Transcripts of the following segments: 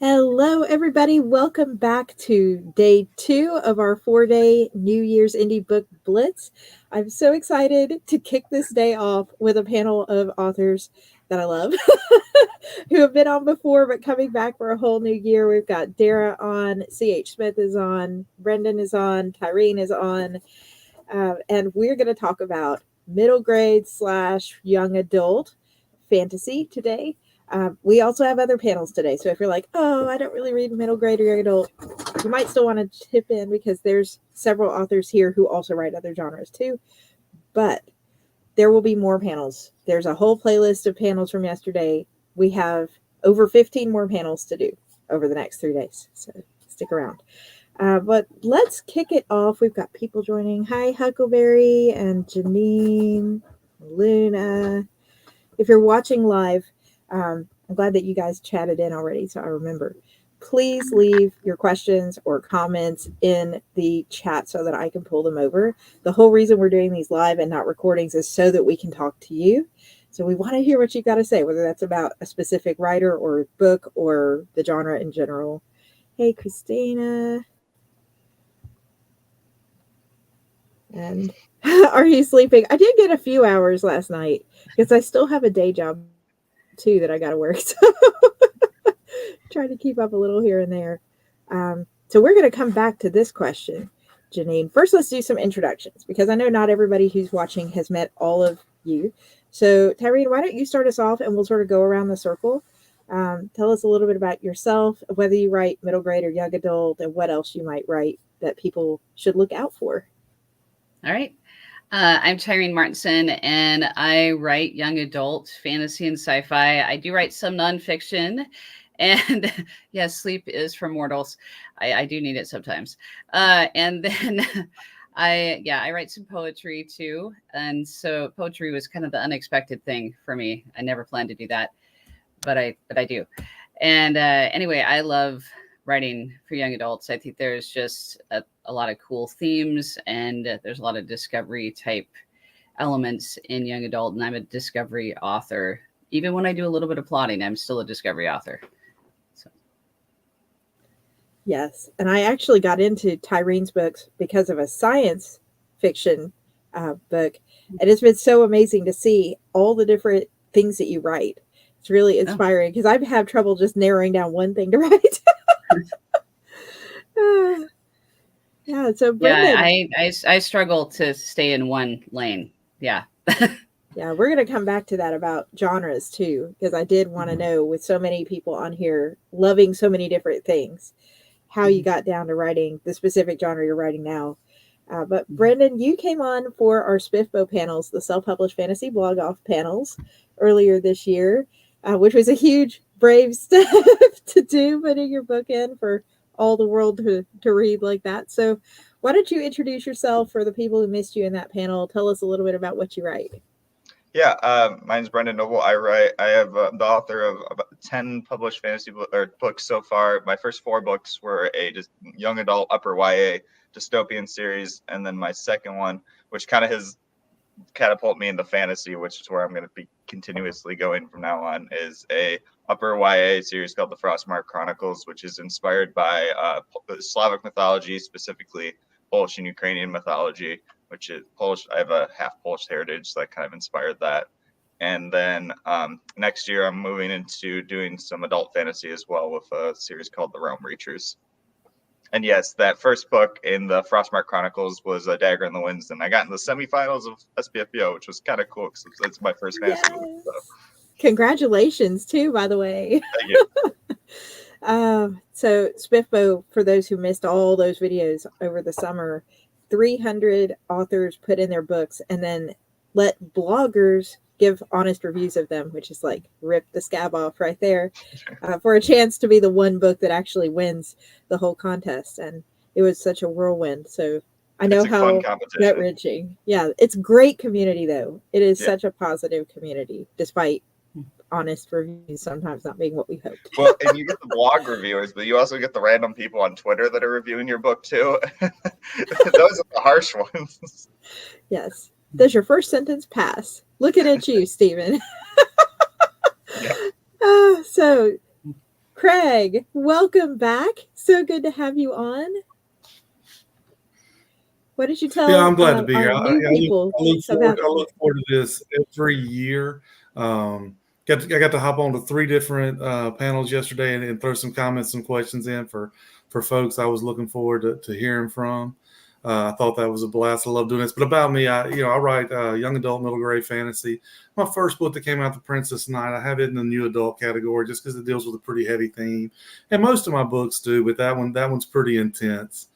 Hello, everybody. Welcome back to day 2 of our 4-day New Year's Indie Book Blitz. I'm so excited to kick this day off with a panel of authors that I love who have been on before but coming back for a whole new year. We've got Dara on, C.H. Smith is on, Brendan is on, Katherine is on, and we're going to talk about middle grade / young adult fantasy today. We also have other panels today. So if you're like, oh, I don't really read middle grade or young adult, you might still want to chip in because there's several authors here who also write other genres too. But there will be more panels. There's a whole playlist of panels from yesterday. We have over 15 more panels to do over the next 3 days. So stick around. But let's kick it off. We've got people joining. Hi, Huckleberry and Janine, Luna. If you're watching live, I'm glad that you guys chatted in already, so I remember. Please leave your questions or comments in the chat so that I can pull them over. The whole reason we're doing these live and not recordings is so that we can talk to you. So we want to hear what you got to say, whether that's about a specific writer or book or the genre in general. Hey, Christina. And are you sleeping? I did get a few hours last night because I still have a day job too that I got to work. So trying to keep up a little here and there. So we're going to come back to this question, Janine. First, let's do some introductions because I know not everybody who's watching has met all of you. So Tyrene, why don't you start us off and we'll sort of go around the circle. Tell us a little bit about yourself, whether you write middle grade or young adult, and what else you might write that people should look out for. All right. I'm Tyrene Martinson, and I write young adult fantasy and sci-fi. I do write some nonfiction, and yes, sleep is for mortals. I do need it sometimes. And then I write some poetry too. And so poetry was kind of the unexpected thing for me. I never planned to do that, but I do. And anyway, I love writing for young adults. I think there's just a lot of cool themes, and there's a lot of discovery type elements in young adult. And I'm a discovery author. Even when I do a little bit of plotting, I'm still a discovery author. So. Yes. And I actually got into Tyrene's books because of a science fiction book. And it's been so amazing to see all the different things that you write. It's really inspiring because I've had trouble just narrowing down one thing to write. Yeah, so Brendan. Yeah, I struggle to stay in one lane. Yeah. Yeah, we're going to come back to that about genres too, because I did want to know, with so many people on here loving so many different things, how you got down to writing the specific genre you're writing now. But Brendan, you came on for our SPIFBO panels, the self-published fantasy blog off panels earlier this year, which was a huge, brave step to do, putting your book in for all the world to read like that. So why don't you introduce yourself for the people who missed you in that panel? Tell us a little bit about what you write. Yeah, my name's Brendan Noble. I have the author of about 10 published fantasy books so far. My first 4 books were a just young adult upper YA dystopian series, and then my second one, which kind of has catapulted me into fantasy, which is where I'm going to be continuously going from now on, is a upper YA series called the Frostmark Chronicles, which is inspired by Slavic mythology, specifically Polish and Ukrainian mythology, which is Polish. I have a half Polish heritage, so that kind of inspired that. And then next year, I'm moving into doing some adult fantasy as well with a series called The Realm Reachers. And yes, that first book in the Frostmark Chronicles was A Dagger in the Winds, and I got in the semifinals of SPFBO, which was kind of cool because it's my first fantasy book. So. Congratulations, too, by the way. Thank you. So SPIFBO, for those who missed all those videos over the summer, 300 authors put in their books and then let bloggers give honest reviews of them, which is like rip the scab off right there, for a chance to be the one book that actually wins the whole contest. And it was such a whirlwind. So I know how gut-wrenching. Yeah, it's great community, though. It is such a positive community, despite honest reviews sometimes not being what we hoped. Well, and you get the blog reviewers, but you also get the random people on Twitter that are reviewing your book, too. Those are the harsh ones. Yes. Does your first sentence pass? Looking at you, Stephen. So Craig, welcome back. So good to have you on. What did you Yeah, tell I'm glad to be here. our new people about? I look forward to this every year. I got to hop on to 3 different panels yesterday and throw some comments and questions in for folks I was looking forward to hearing from. I thought that was a blast. I love doing this. But about me, I write young adult, middle grade fantasy. My first book that came out, The Princess Knight, I have it in the new adult category just because it deals with a pretty heavy theme, and most of my books do. But that one's pretty intense.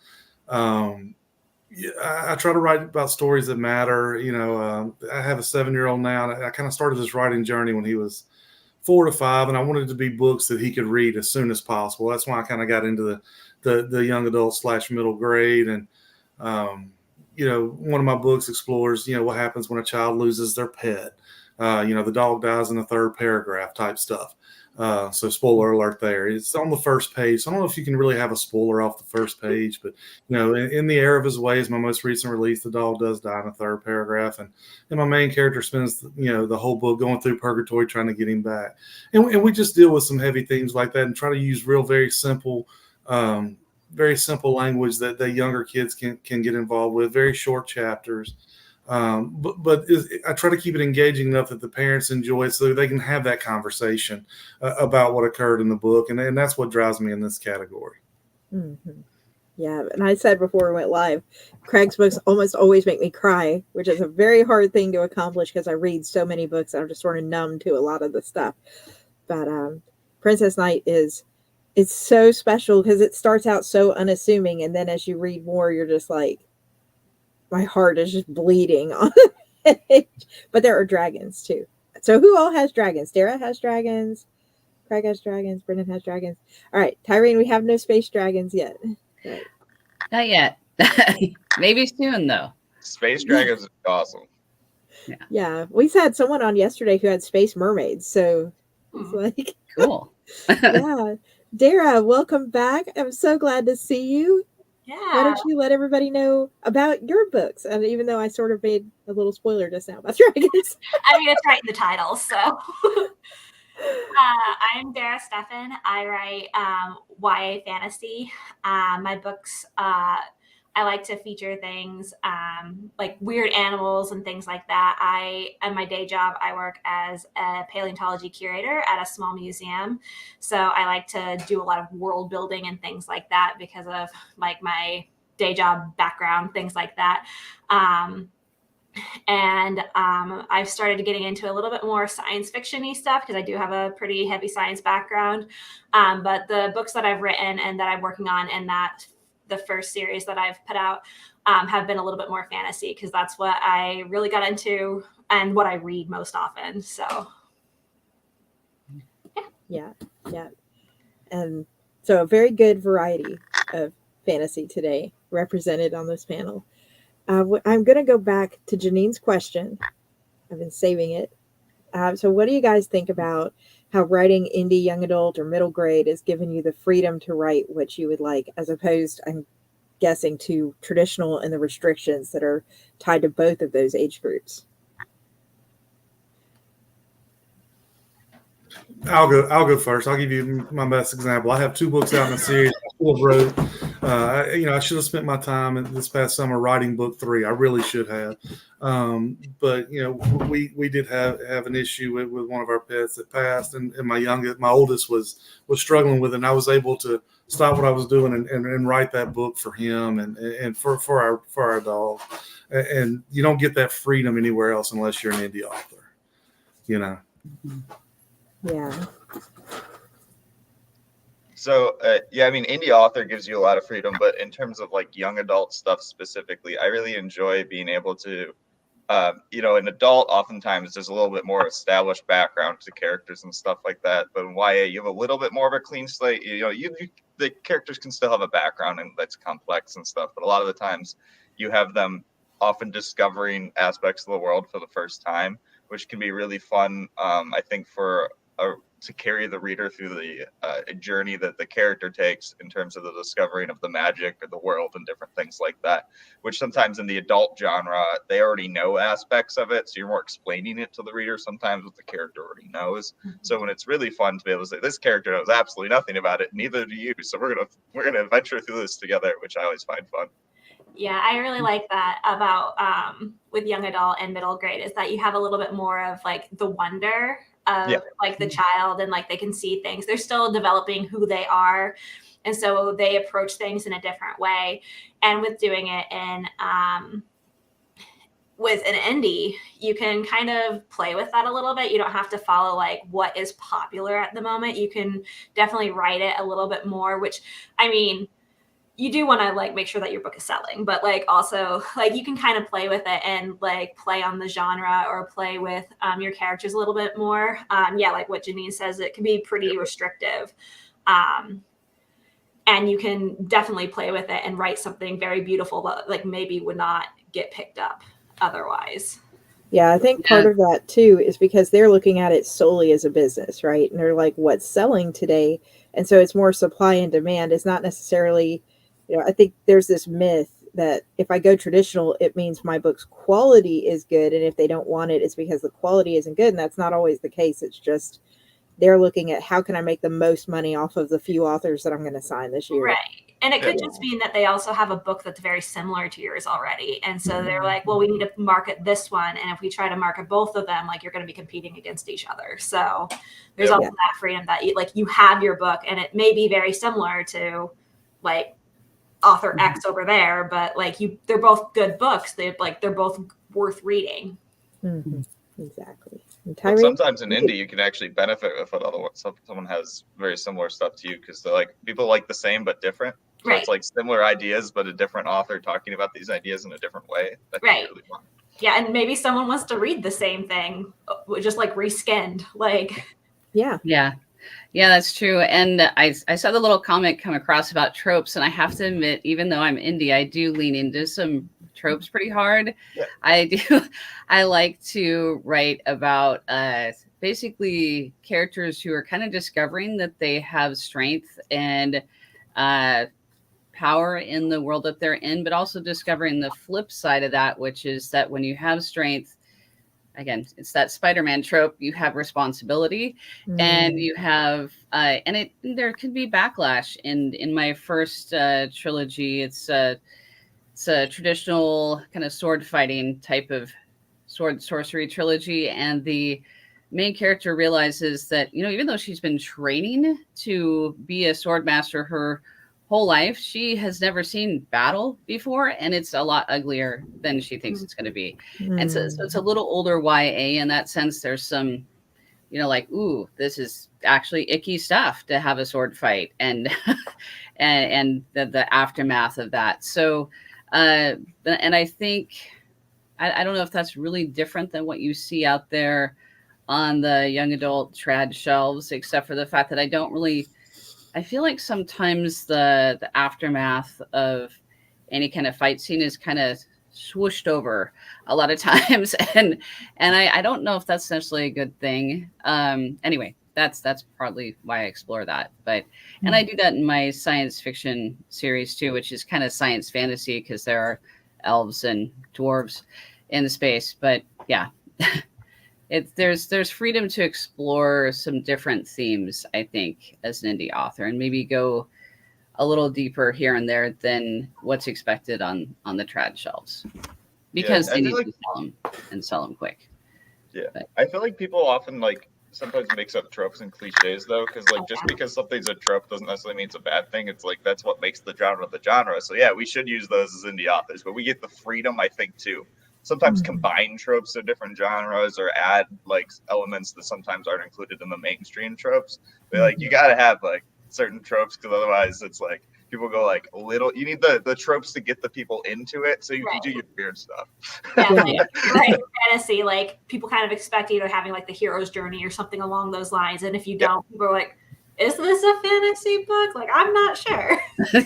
Yeah, I try to write about stories that matter. I have a 7-year-old now, and I kind of started this writing journey when he was 4 to 5, and I wanted it to be books that he could read as soon as possible. That's why I kind of got into the young adult / middle grade. And one of my books explores what happens when a child loses their pet. The dog dies in the 3rd paragraph type stuff. So spoiler alert there. It's on the first page. So I don't know if you can really have a spoiler off the first page, but in the Air of His Ways, my most recent release, the dog does die in the 3rd paragraph, and my main character spends the whole book going through purgatory trying to get him back. And we just deal with some heavy themes like that and try to use very simple language that younger kids can get involved with. Very short chapters. But I try to keep it engaging enough that the parents enjoy it so they can have that conversation about what occurred in the book. And that's what drives me in this category. Mm-hmm. Yeah. And I said before we went live, Craig's books almost always make me cry, which is a very hard thing to accomplish because I read so many books. I'm just sort of numb to a lot of the stuff. But Princess Knight it's so special because it starts out so unassuming. And then as you read more, you're just like, my heart is just bleeding on the page. But there are dragons too. So who all has dragons? Dara has dragons. Craig has dragons. Brendan has dragons. All right, Tyreen, we have no space dragons yet. Right. Not yet. Maybe soon, though. Space dragons is awesome. Yeah, we had someone on yesterday who had space mermaids. So it's like cool. Yeah, Dara, welcome back. I'm so glad to see you. Yeah. Why don't you let everybody know about your books? And even though I sort of made a little spoiler just now about dragons. I mean, it's right in the title, so. I'm Dara Steffen. I write YA fantasy. My books, I like to feature things like weird animals and things like that. At my day job, I work as a paleontology curator at a small museum. So I like to do a lot of world building and things like that because of like my day job background, things like that. And I've started getting into a little bit more science fiction-y stuff because I do have a pretty heavy science background. But the books that I've written and that I'm working on and that the first series that I've put out have been a little bit more fantasy because that's what I really got into and what I read most often. So, yeah. And so a very good variety of fantasy today represented on this panel. I'm going to go back to Janine's question. I've been saving it. So what do you guys think about how writing indie young adult or middle grade has given you the freedom to write what you would like, as opposed, I'm guessing, to traditional and the restrictions that are tied to both of those age groups? I'll go first. I'll give you my best example. I have 2 books out in the series. I should have spent my time this past summer writing book 3. I really should have. But we did have an issue with one of our pets that passed, and my oldest was struggling with it. And I was able to stop what I was doing and write that book for him and for our dog. And you don't get that freedom anywhere else unless you're an indie author. Yeah. So, I mean, indie author gives you a lot of freedom, but in terms of like young adult stuff specifically, I really enjoy being able to, an adult oftentimes there's a little bit more established background to characters and stuff like that. But in YA, you have a little bit more of a clean slate. The characters can still have a background and that's complex and stuff, but a lot of the times you have them often discovering aspects of the world for the first time, which can be really fun. I think for to carry the reader through the journey that the character takes in terms of the discovering of the magic or the world and different things like that, which sometimes in the adult genre, they already know aspects of it. So you're more explaining it to the reader sometimes what the character already knows. So when it's really fun to be able to say, this character knows absolutely nothing about it, neither do you. So we're gonna adventure through this together, which I always find fun. Yeah, I really like that about with young adult and middle grade, is that you have a little bit more of like the wonder of like the child, and like they can see things. They're still developing who they are. And so they approach things in a different way. And with doing it in with an indie, you can kind of play with that a little bit. You don't have to follow like what is popular at the moment. You can definitely write it a little bit more, which, I mean, you do want to like make sure that your book is selling, but like also like you can kind of play with it and like play on the genre or play with your characters a little bit more. Yeah, like what Janine says, it can be pretty restrictive. And you can definitely play with it and write something very beautiful that like maybe would not get picked up otherwise. Yeah, I think part of that too is because they're looking at it solely as a business, right? And they're like, what's selling today? And so it's more supply and demand. It's not necessarily, I think there's this myth that if I go traditional, it means my book's quality is good. And if they don't want it, it's because the quality isn't good. And that's not always the case. It's just they're looking at how can I make the most money off of the few authors that I'm going to sign this year. Right. And it could just mean that they also have a book that's very similar to yours already. And so they're like, well, we need to market this one. And if we try to market both of them, like you're going to be competing against each other. So there's also that freedom that you have your book and it may be very similar to like author X over there, but like they're both good books. They're both worth reading. Mm-hmm. Exactly. But sometimes in indie, you can actually benefit if someone has very similar stuff to you because they're like people like the same but different. So it's like similar ideas, but a different author talking about these ideas in a different way. That can be really fun. Yeah, and maybe someone wants to read the same thing, just like reskinned. Like, yeah, that's true. And I saw the little comment come across about tropes, and I have to admit, even though I'm indie, I do lean into some tropes pretty hard. I like to write about basically characters who are kind of discovering that they have strength and power in the world that they're in, but also discovering the flip side of that, which is that when you have strength, again, it's that Spider-Man trope, you have responsibility and you have there can be backlash. In my first trilogy, it's a traditional kind of sword fighting type of sword sorcery trilogy, and the main character realizes that even though she's been training to be a sword master her whole life, she has never seen battle before, and it's a lot uglier than she thinks it's going to be. And so it's a little older YA in that sense. There's some like, ooh, this is actually icky stuff to have a sword fight, and and the aftermath of that. So and I think I don't know if that's really different than what you see out there on the young adult trad shelves, except for the fact that I feel like sometimes the aftermath of any kind of fight scene is kind of swooshed over a lot of times, and I don't know if that's necessarily a good thing. Anyway, that's partly why I explore that. But and I do that in my science fiction series too, which is kind of science fantasy because there are elves and dwarves in the space. But yeah. There's freedom to explore some different themes, I think, as an indie author, and maybe go a little deeper here and there than what's expected on the trad shelves, because they need to sell them quick. Yeah, but I feel like people often sometimes mix up tropes and cliches though, because just because something's a trope doesn't necessarily mean it's a bad thing. It's like that's what makes the genre. So yeah, we should use those as indie authors, but we get the freedom, I think, too. Sometimes combine tropes of different genres or add elements that sometimes aren't included in the mainstream tropes. But you got to have certain tropes, because otherwise it's people go a little. You need the tropes to get the people into it, so you can do your weird stuff. Right. Fantasy, people kind of expect you to having the hero's journey or something along those lines, and if you don't, people are like, is this a fantasy book? Like, I'm not sure.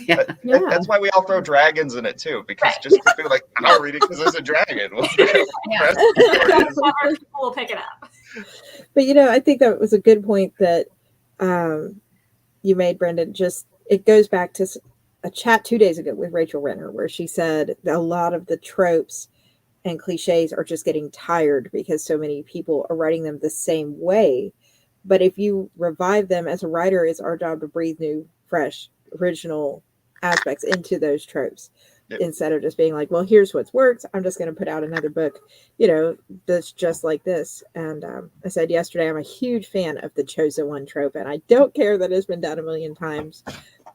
Yeah. Yeah. That's why we all throw dragons in it too, because Right. just to feel like I'll read it because there's a dragon. Yeah. Whoever will pick it up. But I think that was a good point that you made, Brendan. Just it goes back to a chat 2 days ago with Rachel Renner, where she said that a lot of the tropes and cliches are just getting tired because so many people are writing them the same way. But if you revive them as a writer, it's our job to breathe new, fresh, original aspects into those tropes. Yep. Instead of just being like, well, here's what's worked. I'm just going to put out another book, that's just like this. And I said yesterday, I'm a huge fan of the chosen one trope. And I don't care that it's been done a million times,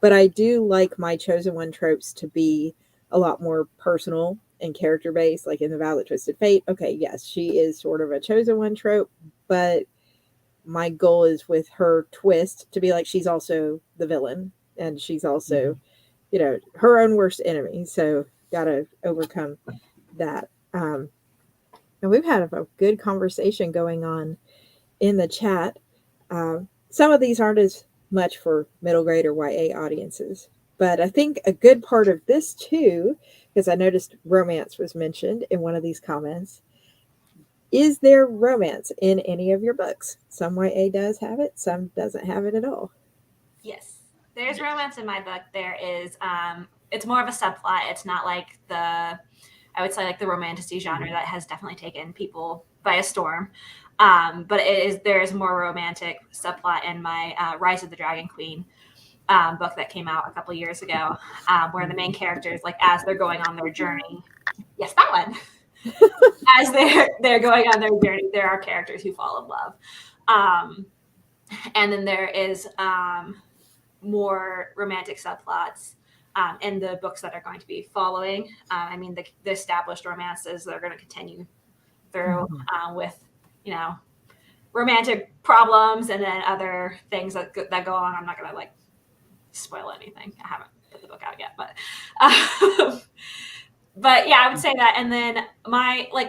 but I do like my chosen one tropes to be a lot more personal and character based, like in The Violet Twisted Fate. Okay, yes, she is sort of a chosen one trope, but my goal is with her twist to be like she's also the villain and she's also her own worst enemy, so gotta overcome that. And we've had a good conversation going on in the chat. Some of these aren't as much for middle grade or YA audiences, but I think a good part of this too, because I noticed romance was mentioned in one of these comments. Is there romance in any of your books? Some YA does have it, some doesn't have it at all. Yes, there's romance in my book. There is, it's more of a subplot. It's not like I would say like the romantasy genre that has definitely taken people by a storm. But there is more romantic subplot in my Rise of the Dragon Queen book that came out a couple years ago, where the main characters, like as they're going on their journey, yes, that one. As they're going on their journey, there are characters who fall in love. And then there is more romantic subplots in the books that are going to be following. I mean, the established romances that are going to continue through with, romantic problems and then other things that go on. I'm not going to like spoil anything. I haven't put the book out yet, but yeah, I would say that. And then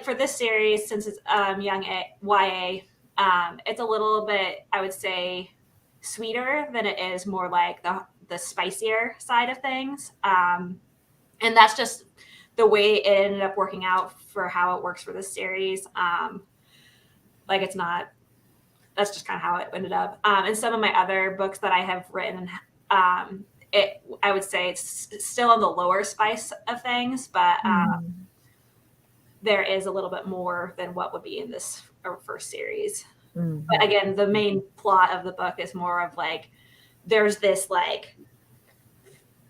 for this series, since it's young YA, it's a little bit, I would say, sweeter than it is more like the spicier side of things. And that's just the way it ended up working out for how it works for this series. That's just kind of how it ended up. And some of my other books that I have written, I would say it's still on the lower spice of things, but there is a little bit more than what would be in this first series. But again, the main plot of the book is more of like, there's this like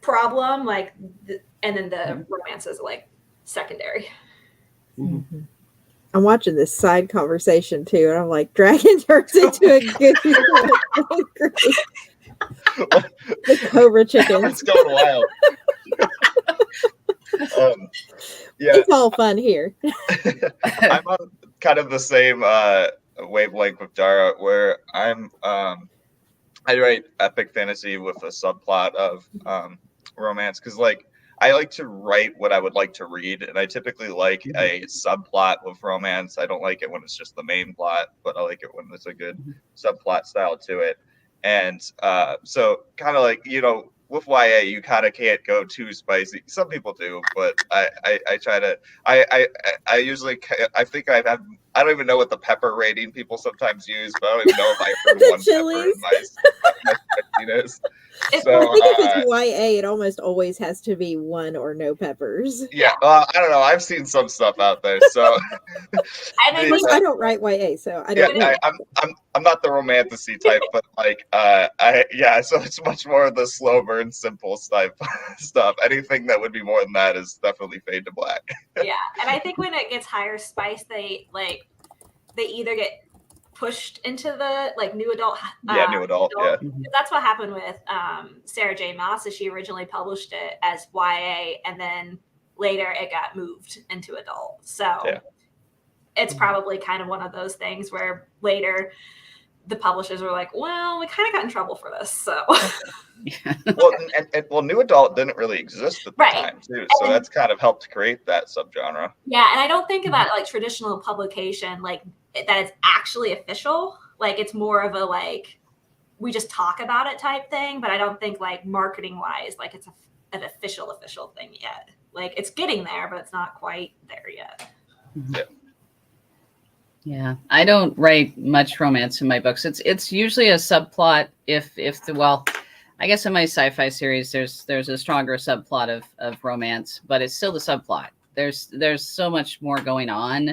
problem, and then the romance is like secondary. Mm-hmm. I'm watching this side conversation too, and I'm like, Dragon turns into a good the Cobra chickens. It's going wild. Yeah, it's all fun here. I'm on kind of the same wavelength with Dara, where I write epic fantasy with a subplot of romance, because like I like to write what I would like to read, and I typically like a subplot with romance. I don't like it when it's just the main plot, but I like it when there's a good subplot style to it. And so kind of like, with YA, you kind of can't go too spicy. Some people do, but I try to. I usually, I think I don't even know what the pepper rating people sometimes use, but I don't even know if I heard one pepper in my spiciness. So, I think if it's YA, it almost always has to be one or no peppers. Yeah, I don't know. I've seen some stuff out there, so I don't write YA, so I don't know. I'm not the romantasy type, but like so it's much more of the slow burn, simple type stuff. Anything that would be more than that is definitely fade to black. Yeah, and I think when it gets higher spice, they either get pushed into the like new adult. New adult. Yeah, that's what happened with Sarah J. Maas. She originally published it as YA, and then later it got moved into adult. So it's probably kind of one of those things where later the publishers were like, "Well, we kind of got in trouble for this." So, well, new adult didn't really exist at the time too, so that's kind of helped create that subgenre. Yeah, and I don't think about like traditional publication like that it's actually official. Like it's more of a like we just talk about it type thing, but I don't think like marketing wise, like it's an official thing yet. Like it's getting there, but it's not quite there yet. Yeah, I don't write much romance in my books. It's usually a subplot. I guess in my sci-fi series, there's a stronger subplot of romance, but it's still the subplot. There's so much more going on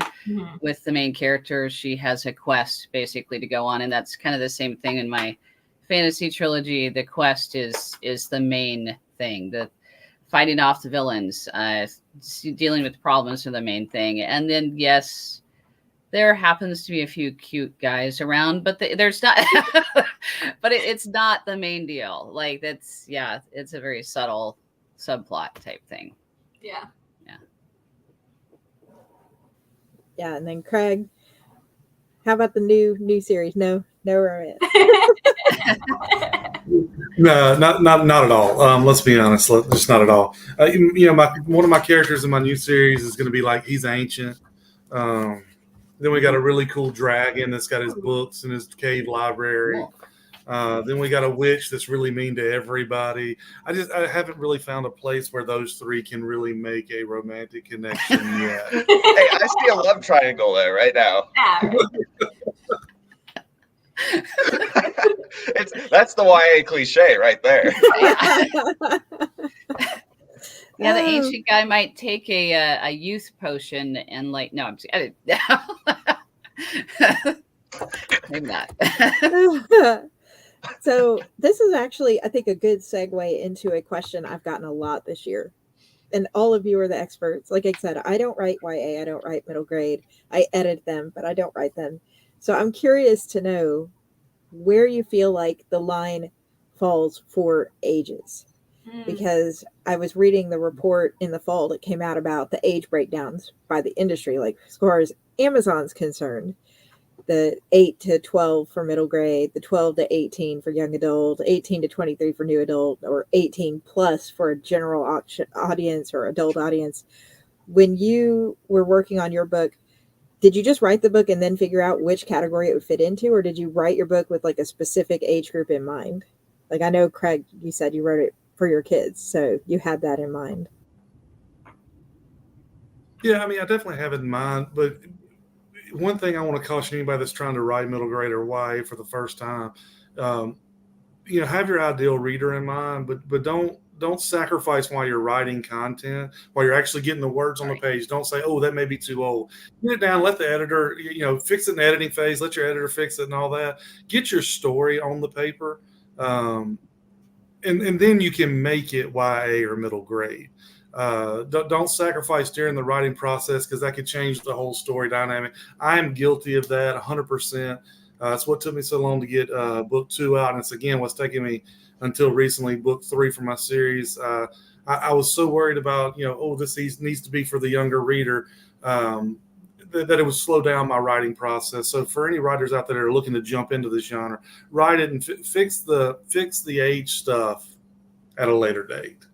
with the main character. She has a quest basically to go on, and that's kind of the same thing in my fantasy trilogy. The quest is the main thing. The fighting off the villains, dealing with problems are the main thing, and then yes, there happens to be a few cute guys around, but there's not. But it's not the main deal. Like it's a very subtle subplot type thing. Yeah. Yeah, and then Craig, how about the new series? No romance. No, not at all. Let's be honest, just not at all. One of my characters in my new series is going to be like he's ancient. Then we got a really cool dragon that's got his books in his cave library. Cool. Then we got a witch that's really mean to everybody. I haven't really found a place where those three can really make a romantic connection yet. Hey, I see a love triangle there right now. Yeah. That's the YA cliche right there. Yeah, the ancient guy might take a youth potion and like no, I'm just maybe not. So this is actually, I think, a good segue into a question I've gotten a lot this year. And all of you are the experts. Like I said, I don't write YA. I don't write middle grade. I edit them, but I don't write them. So I'm curious to know where you feel like the line falls for ages. Because I was reading the report in the fall that came out about the age breakdowns by the industry, like as far as Amazon's concerned. The 8 to 12 for middle grade, the 12 to 18 for young adult, 18 to 23 for new adult, or 18 plus for a general audience or adult audience. When you were working on your book, did you just write the book and then figure out which category it would fit into, or did you write your book with like a specific age group in mind? Like I know, Craig, you said you wrote it for your kids, so you had that in mind. Yeah, I mean, I definitely have it in mind, but one thing I want to caution anybody that's trying to write middle grade or YA for the first time, have your ideal reader in mind, but don't sacrifice while you're writing content, while you're actually getting the words on the page. Don't say, oh, that may be too old. Get it down, let the editor, fix it in the editing phase, let your editor fix it and all that. Get your story on the paper, and then you can make it YA or middle grade. Don't sacrifice during the writing process because that could change the whole story dynamic. I am guilty of that 100%. It's what took me so long to get book 2 out. And it's, again, what's taking me until recently, book 3 for my series. I was so worried about, this needs to be for the younger reader, that it would slow down my writing process. So for any writers out there that are looking to jump into this genre, write it and fix the age stuff at a later date.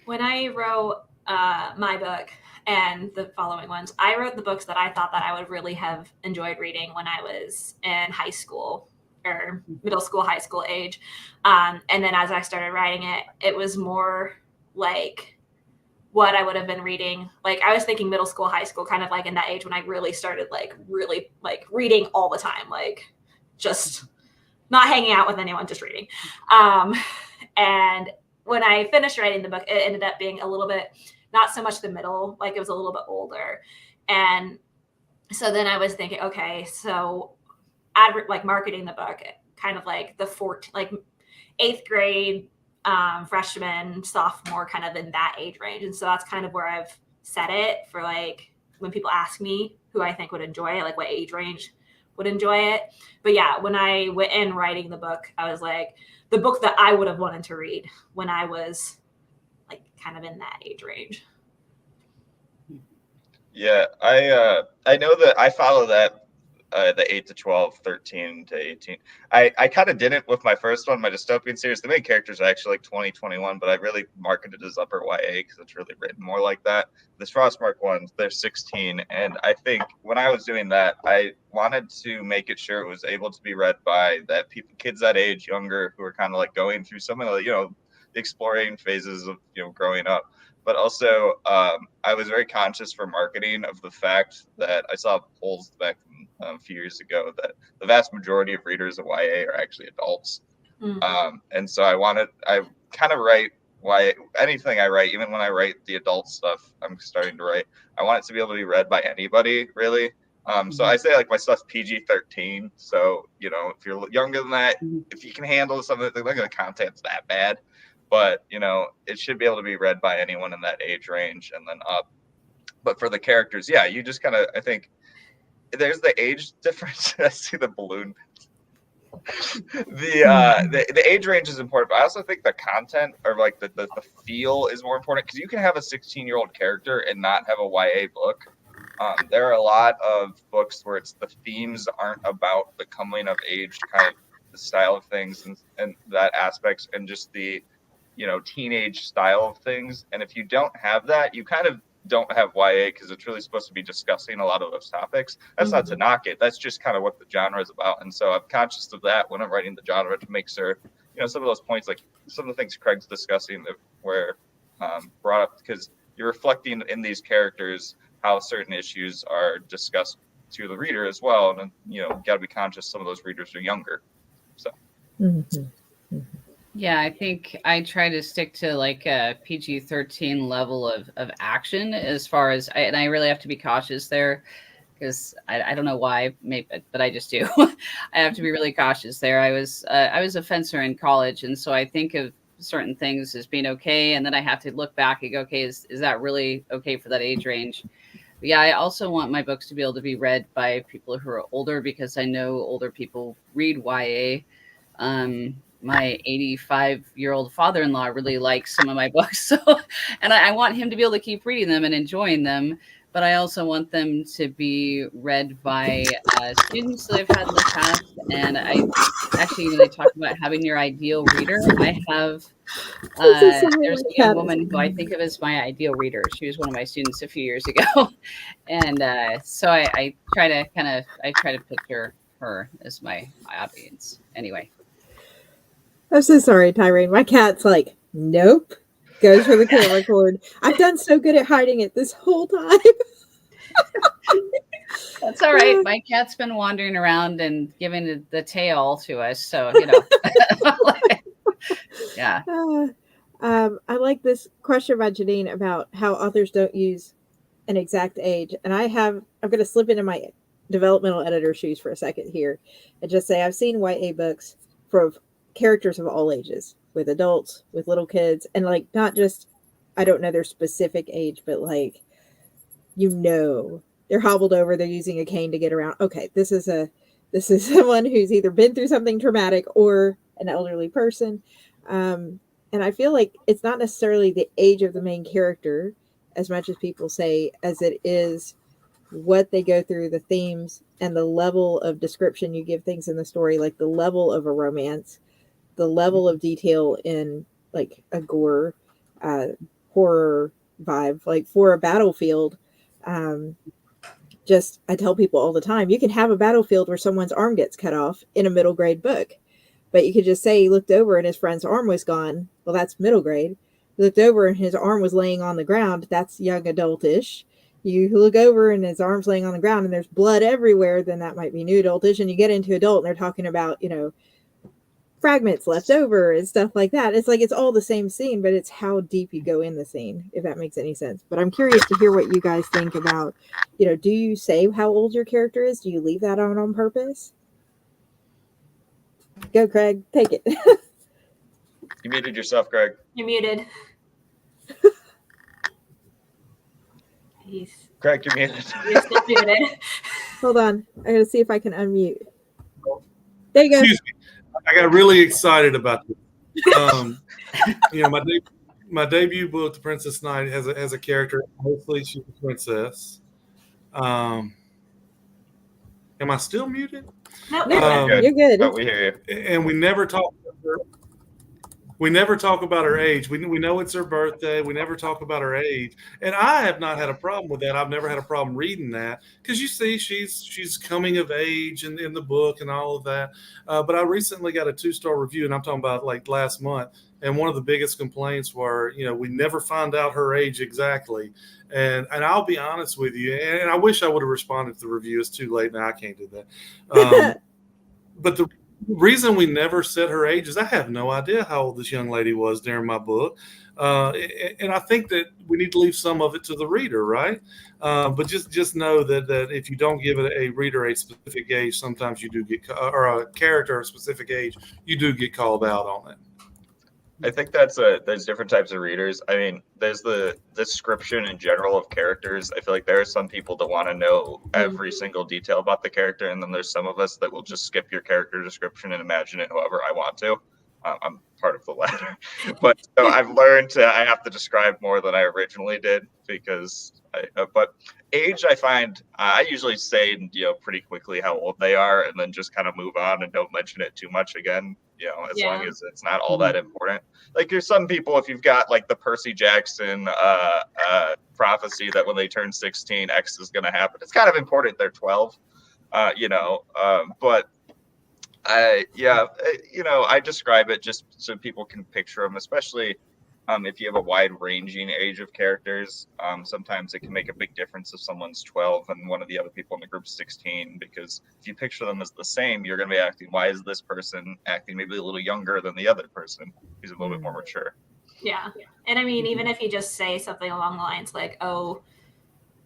When I wrote my book and the following ones, I wrote the books that I thought that I would really have enjoyed reading when I was in high school or middle school, high school age. And then as I started writing it, it was more like what I would have been reading. Like I was thinking middle school, high school, kind of like in that age when I really started really reading all the time, like just not hanging out with anyone, just reading. And when I finished writing the book, it ended up being a little bit, not so much the middle, like it was a little bit older. And so then I was thinking, okay, so marketing the book, kind of like the 8th grade, freshman, sophomore, kind of in that age range. And so that's kind of where I've set it for like when people ask me who I think would enjoy it, like what age range would enjoy it. But yeah, when I went in writing the book, I was like, the book that I would have wanted to read when I was like kind of in that age range. Yeah, I know that I follow that the 8 to 12, 13 to 18. I kind of didn't with my first one, my dystopian series. The main characters are actually like 20, 21, but I really marketed it as upper YA because it's really written more like that. This Frostmark ones, they're 16. And I think when I was doing that, I wanted to make it sure it was able to be read by that kids that age, younger, who are kind of like going through some of the, the exploring phases of, growing up. But also, I was very conscious for marketing of the fact that I saw polls back a few years ago that the vast majority of readers of YA are actually adults. And so I kind of write anything I write, even when I write the adult stuff I'm starting to write, I want it to be able to be read by anybody, really. So I say like my stuff's PG-13. So, if you're younger than that, if you can handle something, the content's that bad. But, it should be able to be read by anyone in that age range and then up. But for the characters, yeah, you just kind of, I think there's the age difference. I see the balloon. The age range is important, but I also think the content or like the feel is more important because you can have a 16-year-old character and not have a YA book. There are a lot of books where the themes aren't about the coming of age, kind of the style of things and that aspects and just the teenage style of things. And if you don't have that, you kind of don't have YA because it's really supposed to be discussing a lot of those topics. That's not to knock it. That's just kind of what the genre is about. And so I'm conscious of that when I'm writing the genre to make sure, some of those points, like some of the things Craig's discussing that were brought up because you're reflecting in these characters how certain issues are discussed to the reader as well. And, got to be conscious some of those readers are younger. So. Yeah, I think I try to stick to like a PG-13 level of action as far as, and I really have to be cautious there because I don't know why, maybe, but I just do. I have to be really cautious there. I was a fencer in college, and so I think of certain things as being okay, and then I have to look back and go, okay, is that really okay for that age range? But yeah, I also want my books to be able to be read by people who are older because I know older people read YA. My 85-year-old father-in-law really likes some of my books. So, and I want him to be able to keep reading them and enjoying them. But I also want them to be read by students that I've had in the past. And I actually, when they talk about having your ideal reader, I have, there's a young woman who I think of as my ideal reader. She was one of my students a few years ago. And so I try to picture her as my audience. Anyway. I'm so sorry, Tyrone. My cat's like, nope. Goes for the camera cord. I've done so good at hiding it this whole time. That's all right. My cat's been wandering around and giving the tail to us. So, yeah. I like this question by Janine about how authors don't use an exact age. And I'm going to slip into my developmental editor shoes for a second here and just say I've seen YA books for characters of all ages, with adults, with little kids, and like not just I don't know their specific age, but like they're hobbled over, they're using a cane to get around. Okay, this is someone who's either been through something traumatic or an elderly person. And I feel like it's not necessarily the age of the main character as much as people say as it is what they go through, the themes, and the level of description you give things in the story, like the level of a romance, the level of detail in like a gore, horror vibe, like for a battlefield. I tell people all the time, you can have a battlefield where someone's arm gets cut off in a middle grade book, but you could just say he looked over and his friend's arm was gone. Well, that's middle grade. He looked over and his arm was laying on the ground. That's young adultish. You look over and his arm's laying on the ground and there's blood everywhere. Then that might be new adultish. And you get into adult and they're talking about, fragments left over and stuff like that. It's like it's all the same scene, but it's how deep you go in the scene, if that makes any sense. But I'm curious to hear what you guys think about, do you say how old your character is? Do you leave that on purpose? Go, Craig. Take it. You muted yourself, Craig. You're muted. Craig, you're muted. You're still muted. Hold on. I gotta see if I can unmute. There you go. Excuse me. I got really excited about this. My debut book, The Princess Knight, has a character. Mostly she's a princess, and Am I still muted? No, You're good. But we hear you. And we never talk. We never talk about her age. We know it's her birthday. We never talk about her age. And I have not had a problem with that. I've never had a problem reading that because you see she's coming of age in the book and all of that. But I recently got a 2-star review, and I'm talking about like last month. And one of the biggest complaints were, we never find out her age exactly. And I'll be honest with you, and I wish I would have responded to the review. It's too late now. I can't do that. But the reason we never said her age is I have no idea how old this young lady was during my book. And I think that we need to leave some of it to the reader, right? But just know that if you don't give a reader a specific age, sometimes you do get, or a character a specific age, you do get called out on it. I think there's different types of readers. I mean, there's the description in general of characters. I feel like there are some people that want to know every single detail about the character, and then there's some of us that will just skip your character description and imagine it however I want to. I'm part of the latter, but so I've learned I have to describe more than I originally did because but age, I find I usually say pretty quickly how old they are, and then just kind of move on and don't mention it too much again. As long as it's not all that important. Like there's some people, if you've got like the Percy Jackson prophecy that when they turn 16, X is going to happen. It's kind of important. They're 12, but I describe it just so people can picture them, especially if you have a wide-ranging age of characters. Sometimes it can make a big difference if someone's 12 and one of the other people in the group's 16, because if you picture them as the same, you're going to be acting, why is this person acting maybe a little younger than the other person who's a little bit more mature? Yeah. And I mean, even if you just say something along the lines like, oh,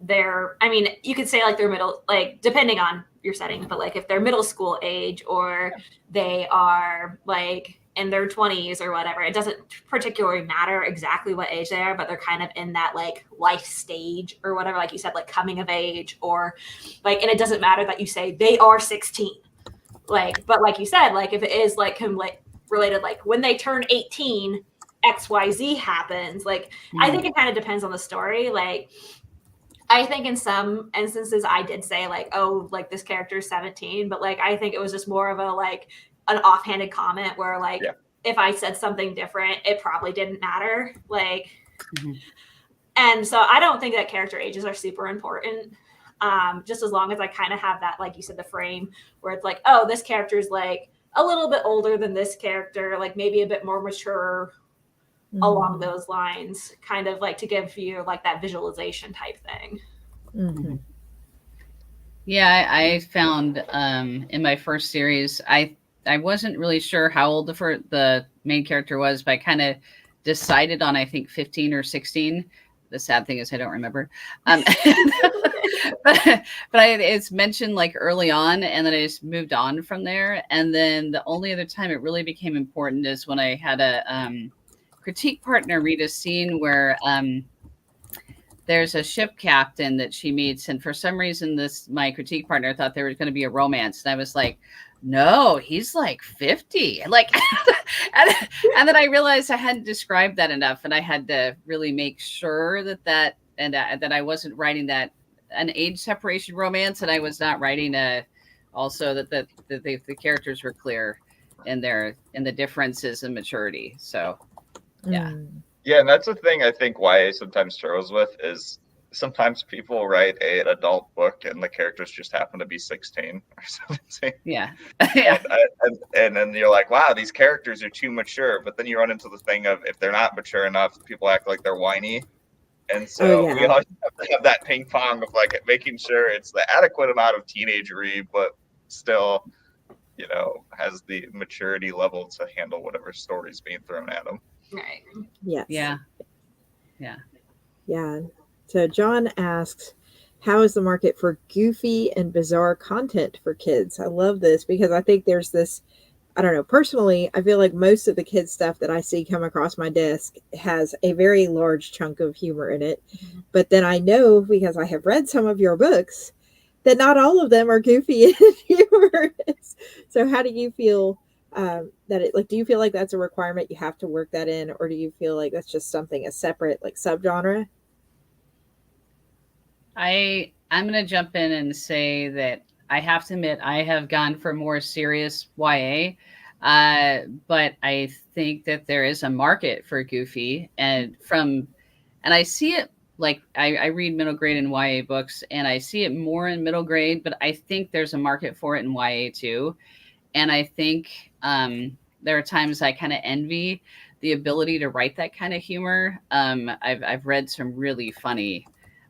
you could say like they're middle, like depending on your setting, but like if they're middle school age or they are like in their 20s or whatever, it doesn't particularly matter exactly what age they are, but they're kind of in that like life stage or whatever, like you said, like coming of age, or like, and it doesn't matter that you say they are 16, like, but like you said, like if it is like related, like when they turn 18, XYZ happens. Like I think it kind of depends on the story. Like I think in some instances I did say like, oh, like this character is 17, but like I think it was just more of a like an offhanded comment where like if I said something different, it probably didn't matter. Like, and so I don't think that character ages are super important. Just as long as I kind of have that, like you said, the frame where it's like, oh, this character is like a little bit older than this character, like maybe a bit more mature along those lines, kind of like to give you like that visualization type thing. Yeah, I found in my first series, I wasn't really sure how old the main character was, but I kind of decided on, I think 15 or 16. The sad thing is I don't remember. But it's mentioned like early on, and then I just moved on from there. And then the only other time it really became important is when I had a critique partner read a scene where there's a ship captain that she meets, and for some reason my critique partner thought there was going to be a romance, and I was like, no, he's like 50, like and then I realized I hadn't described that enough, and I had to really make sure that I wasn't writing that an age separation romance, and I was not writing also that the characters were clear in the differences in maturity. So yeah, and that's the thing I think YA sometimes struggles with is sometimes people write an adult book and the characters just happen to be 16 or something. Yeah. And then you're like, wow, these characters are too mature. But then you run into the thing of if they're not mature enough, people act like they're whiny. And so we always have to have that ping pong of like making sure it's the adequate amount of teenagery, but still, has the maturity level to handle whatever story's being thrown at them. Right. Yes. Yeah. So John asks, how is the market for goofy and bizarre content for kids? I love this because I think there's this, I don't know, personally, I feel like most of the kids stuff that I see come across my desk has a very large chunk of humor in it. But then I know, because I have read some of your books, that not all of them are goofy and humorous. So how do you feel do you feel like that's a requirement, you have to work that in, or do you feel like that's just something, a separate like subgenre? I'm going to jump in and say that I have to admit, I have gone for more serious YA, but I think that there is a market for goofy, and I see it like I read middle grade and YA books, and I see it more in middle grade, but I think there's a market for it in YA too. And I think there are times I kind of envy the ability to write that kind of humor. I've read some really funny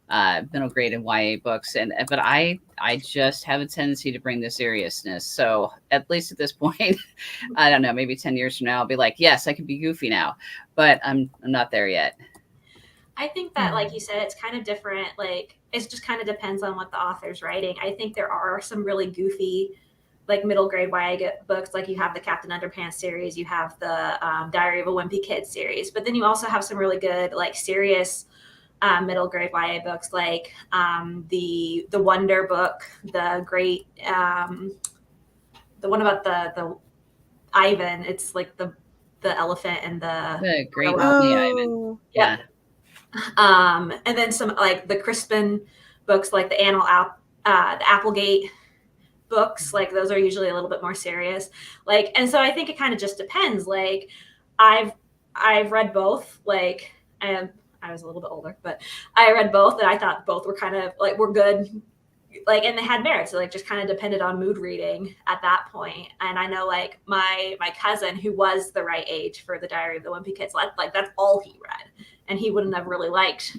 middle grade and YA books, but I just have a tendency to bring the seriousness. So at least at this point, I don't know, maybe 10 years from now, I'll be like, yes, I can be goofy now, but I'm not there yet. I think that, like you said, it's kind of different. Like, it just kind of depends on what the author's writing. I think there are some really goofy, like middle grade YA books. Like, you have the Captain Underpants series, you have the Diary of a Wimpy Kid series, but then you also have some really good, like, serious middle grade YA books, like the Wonder book, the great, the one about the Ivan. It's like the elephant and The Great gorilla. Ivan. Yeah. And then some, like the Crispin books, like the the Applegate books, like those are usually a little bit more serious. Like, and so I think it kind of just depends. Like, I've read both. Like, I was a little bit older, but I read both, and I thought both were kind of like, were good, like, and they had merit. So like, just kind of depended on mood reading at that point. And I know, like, my cousin, who was the right age for the Diary of the Wimpy Kids, like that's all he read, and he wouldn't have really liked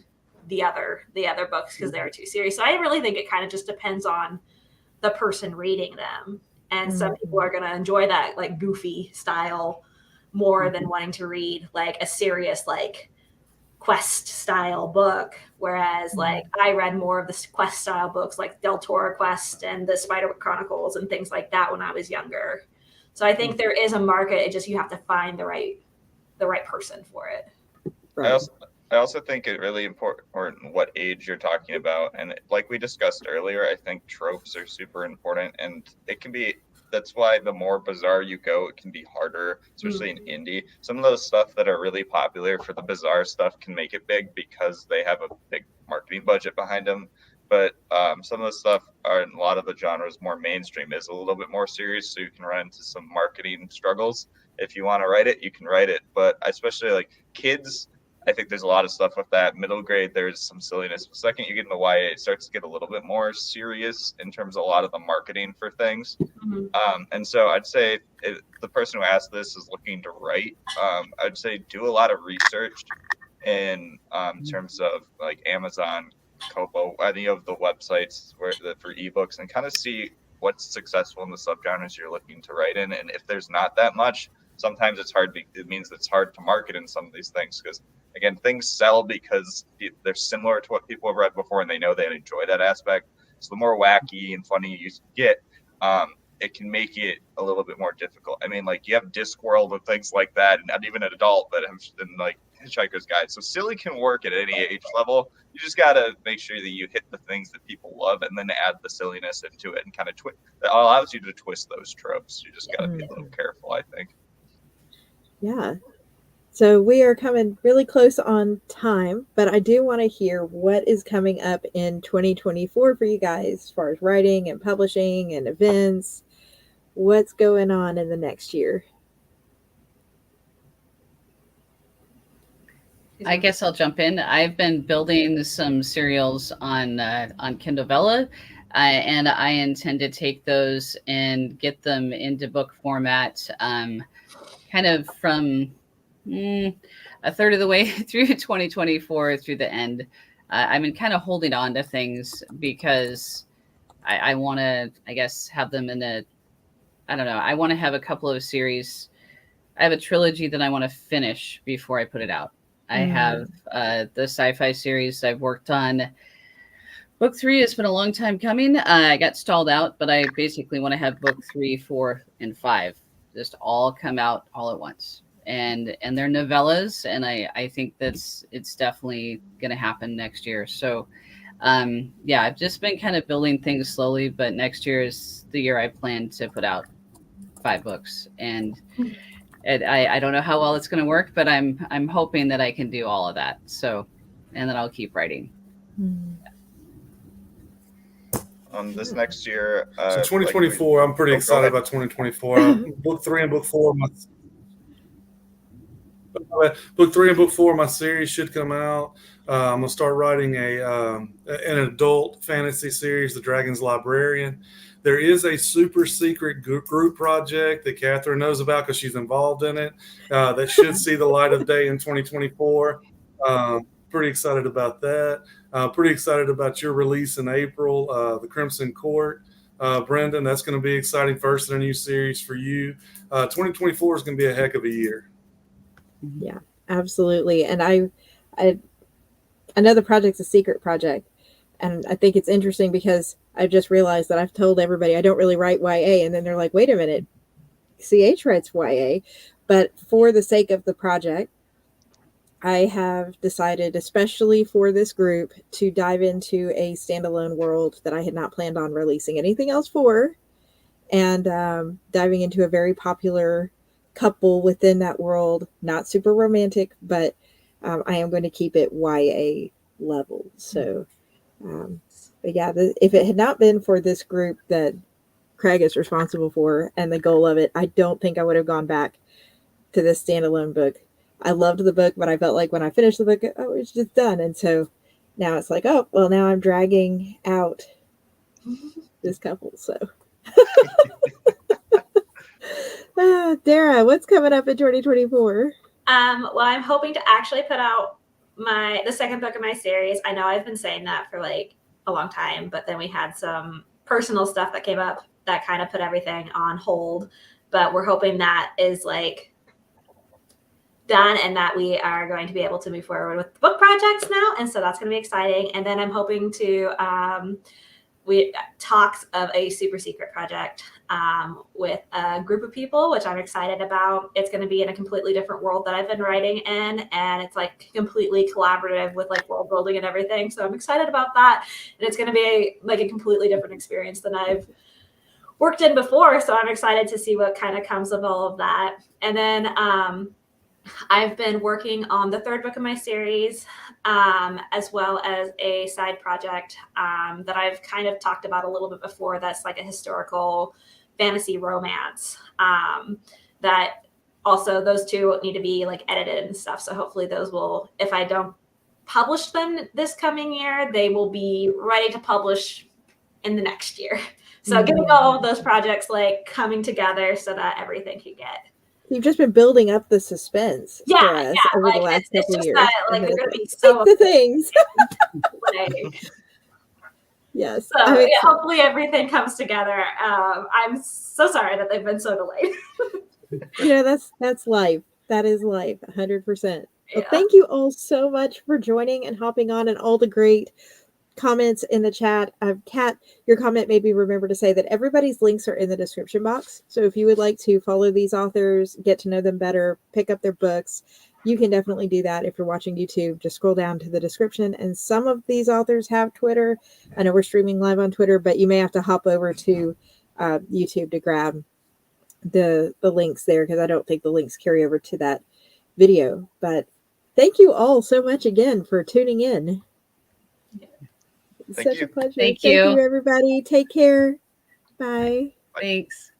the other books because they were too serious. So I really think it kind of just depends on the person reading them. And some people are going to enjoy that, like, goofy style more than wanting to read like a serious, like, quest style book. Whereas like, I read more of the quest style books, like Del Toro Quest and the Spiderwick Chronicles and things like that when I was younger. So I think there is a market. It just, you have to find the right person for it. Right. I also think it really important what age you're talking about. And like we discussed earlier, I think tropes are super important, and it can be, that's why the more bizarre you go, it can be harder, especially in indie. Some of those stuff that are really popular for the bizarre stuff can make it big because they have a big marketing budget behind them. But some of the stuff are, in a lot of the genres, more mainstream, is a little bit more serious, so you can run into some marketing struggles. If you want to write it, you can write it. But especially like kids, I think there's a lot of stuff with that. Middle grade, there's some silliness. The second you get into YA, it starts to get a little bit more serious in terms of a lot of the marketing for things. And so I'd say if the person who asked this is looking to write, I'd say do a lot of research in terms of like Amazon, Kobo, any of the websites for ebooks, and kind of see what's successful in the subgenres you're looking to write in. And if there's not that much, sometimes it's hard. It means it's hard to market in some of these things because, again, things sell because they're similar to what people have read before and they know they enjoy that aspect. So the more wacky and funny you get, it can make it a little bit more difficult. I mean, like, you have Discworld and things like that, and not even an adult that have been like Hitchhiker's Guide. So silly can work at any age level. You just got to make sure that you hit the things that people love and then add the silliness into it and kind of that allows you to twist those tropes. You just got to be a little careful, I think. Yeah. So we are coming really close on time, but I do want to hear what is coming up in 2024 for you guys as far as writing and publishing and events. What's going on in the next year? I guess I'll jump in. I've been building some serials on Kindle Vella, and I intend to take those and get them into book format, kind of from a third of the way through 2024 through the end. I've been kind of holding on to things because I want to, I guess, have them in I don't know. I want to have a couple of series. I have a trilogy that I want to finish before I put it out. I have the sci-fi series I've worked on. Book 3 has been a long time coming. I got stalled out, but I basically want to have book 3, 4, and 5 just all come out all at once. And they're novellas, and I think it's definitely going to happen next year. So, yeah, I've just been kind of building things slowly, but next year is the year I plan to put out 5 books. And I don't know how well it's going to work, but I'm hoping that I can do all of that. So, and then I'll keep writing. this next year. So 2024, I'm pretty excited about 2024. Book 3 and book 4. Book 3 and book 4 of my series should come out. I'm gonna start writing an adult fantasy series, The Dragon's Librarian. There is a super secret group project that Katherine knows about because she's involved in it. That should see the light of day in 2024. Pretty excited about that. Pretty excited about your release in April, The Crimson Court. Brendan, that's going to be exciting. First in a new series for you. 2024 is going to be a heck of a year. Yeah, absolutely. And I know the project's a secret project, and I think it's interesting because I've just realized that I've told everybody I don't really write YA, and then they're like, wait a minute, CH writes YA. But for the sake of the project, I have decided, especially for this group, to dive into a standalone world that I had not planned on releasing anything else for, and diving into a very popular couple within that world. Not super romantic, but I am going to keep it YA level. So, but yeah, if it had not been for this group that Craig is responsible for and the goal of it, I don't think I would have gone back to this standalone book. I loved the book, but I felt like when I finished the book, oh, it's just done. And so now it's like, oh, well, now I'm dragging out this couple. So, Dara, what's coming up in 2024? Well, I'm hoping to actually put out the second book of my series. I know I've been saying that for like a long time, but then we had some personal stuff that came up that kind of put everything on hold. But we're hoping that is like done and that we are going to be able to move forward with the book projects now. And so that's going to be exciting. And then I'm hoping to, we talks of a super secret project with a group of people, which I'm excited about. It's going to be in a completely different world that I've been writing in. And it's like completely collaborative with like world building and everything. So I'm excited about that. And it's going to be like a completely different experience than I've worked in before. So I'm excited to see what kind of comes of all of that. And then I've been working on the third book of my series, as well as a side project that I've kind of talked about a little bit before. That's like a historical fantasy romance that also those two need to be like edited and stuff. So hopefully those will, if I don't publish them this coming year, they will be ready to publish in the next year. So getting all of those projects like coming together so that everything can get. You've just been building up the suspense for us over like, the last couple of years. That, like, they're going to be so the things. Yes. So yeah, hopefully everything comes together. I'm so sorry that they've been so delayed. That's life. That is life, 100%. Well, thank you all so much for joining and hopping on and all the great comments in the chat. Kat, your comment made me remember to say that everybody's links are in the description box. So if you would like to follow these authors, get to know them better, pick up their books, you can definitely do that. If you're watching YouTube, just scroll down to the description. And some of these authors have Twitter. I know we're streaming live on Twitter, but you may have to hop over to YouTube to grab the links there, because I don't think the links carry over to that video. But thank you all so much again for tuning in. Thank Such you. a pleasure. Thank you, everybody. Take care. Bye. Thanks.